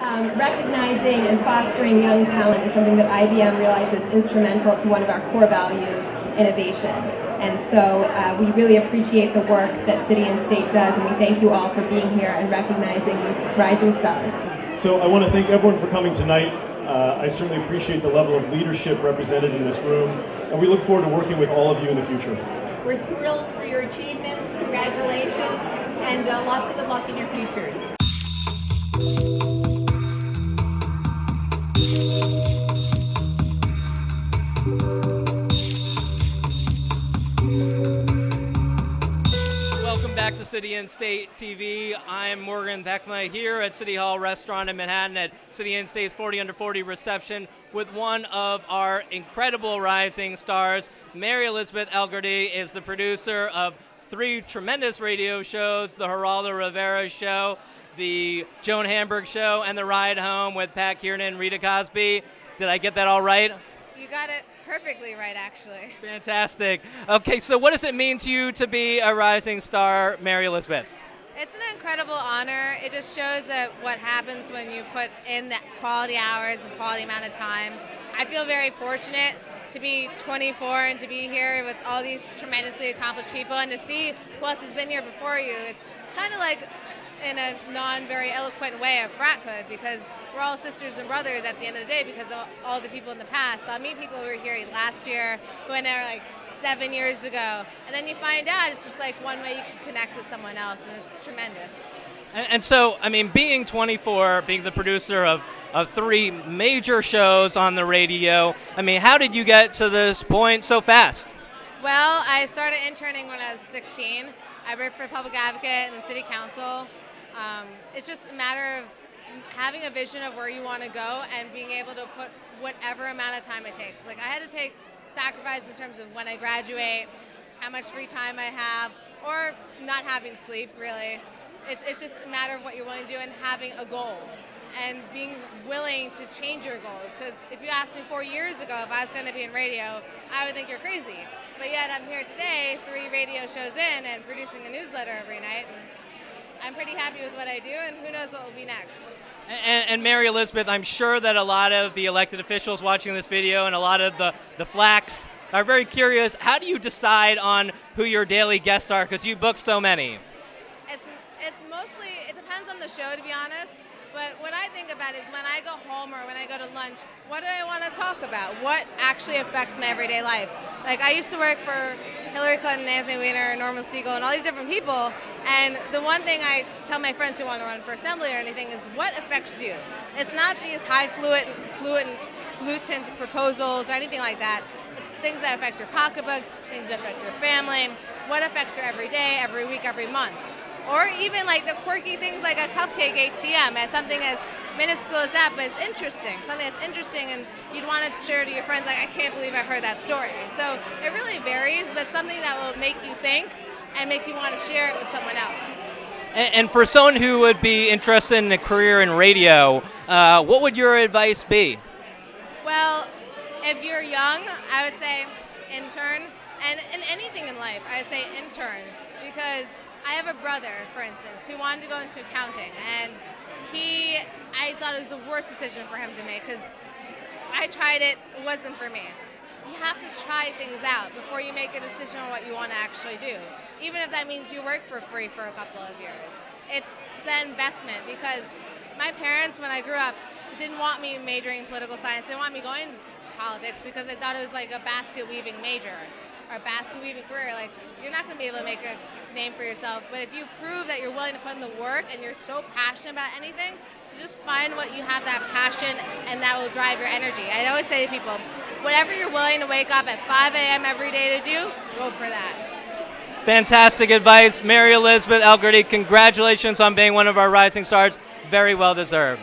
Recognizing and fostering young talent is something that IBM realizes is instrumental to one of our core values, innovation. And so we really appreciate the work that City and State does, and we thank you all for being here and recognizing these rising stars. So I want to thank everyone for coming tonight. I certainly appreciate the level of leadership represented in this room, and we look forward to working with all of you in the future. We're thrilled for your achievements, congratulations, and lots of good luck in your futures. Welcome back to City and State TV. I'm Morgan Beckma here at City Hall Restaurant in Manhattan at City and State's 40 Under 40 reception with one of our incredible rising stars. Mary Elizabeth Elkordy is the producer of 3 tremendous radio shows, the Geraldo Rivera show, the Joan Hamburg show, and the Ride Home with Pat Kiernan and Rita Cosby. Did I get that all right? You got it perfectly right, actually. Fantastic. Okay, so what does it mean to you to be a rising star, Mary Elizabeth? It's an incredible honor. It just shows that what happens when you put in that quality hours and quality amount of time. I feel very fortunate to be 24 and to be here with all these tremendously accomplished people and to see who else has been here before you. It's kind of like, in a non-very eloquent way, of frathood, because we're all sisters and brothers at the end of the day because of all the people in the past. So I'll meet people who were here last year, who were there like 7 years ago, and then you find out it's just like one way you can connect with someone else, and it's tremendous. And so, I mean, being 24, being the producer of 3 major shows on the radio, I mean, how did you get to this point so fast? Well, I started interning when I was 16. I worked for the Public Advocate and City Council. It's just a matter of having a vision of where you want to go and being able to put whatever amount of time it takes. Like, I had to take sacrifice in terms of when I graduate, how much free time I have, or not having sleep, really. It's just a matter of what you're willing to do and having a goal and being willing to change your goals. Because if you asked me 4 years ago if I was going to be in radio, I would think you're crazy. But yet I'm here today, 3 radio shows in and producing a newsletter every night. And I'm pretty happy with what I do, and who knows what will be next. And Mary Elizabeth, I'm sure that a lot of the elected officials watching this video and a lot of the flacks are very curious. How do you decide on who your daily guests are? Because you book so many. It's mostly, it depends on the show, to be honest. But what I think about is when I go home or when I go to lunch, what do I want to talk about? What actually affects my everyday life? Like, I used to work for Hillary Clinton, Anthony Weiner, Norman Siegel, and all these different people. And the one thing I tell my friends who want to run for assembly or anything is, what affects you? It's not these highfalutin proposals or anything like that. It's things that affect your pocketbook, things that affect your family, what affects your every day, every week, every month. Or even like the quirky things like a cupcake ATM, as something as minuscule as that, but it's interesting. Something that's interesting and you'd want to share to your friends, like, I can't believe I heard that story. So it really varies, but something that will make you think and make you want to share it with someone else. And for someone who would be interested in a career in radio, what would your advice be? Well, if you're young, I would say intern. And in anything in life, I would say intern, because I have a brother, for instance, who wanted to go into accounting, and I thought it was the worst decision for him to make, because I tried it, it wasn't for me. You have to try things out before you make a decision on what you want to actually do, even if that means you work for free for a couple of years. It's an investment, because my parents, when I grew up, didn't want me majoring in political science, didn't want me going into politics, because they thought it was like a basket weaving major or a basket weaving career. Like, you're not going to be able to make a name for yourself, but if you prove that you're willing to put in the work and you're so passionate about anything, so just find what you have that passion and that will drive your energy. I always say to people, whatever you're willing to wake up at 5 a.m. every day to do, go for that. Fantastic advice. Mary Elizabeth Elkordy, congratulations on being one of our rising stars. Very well deserved.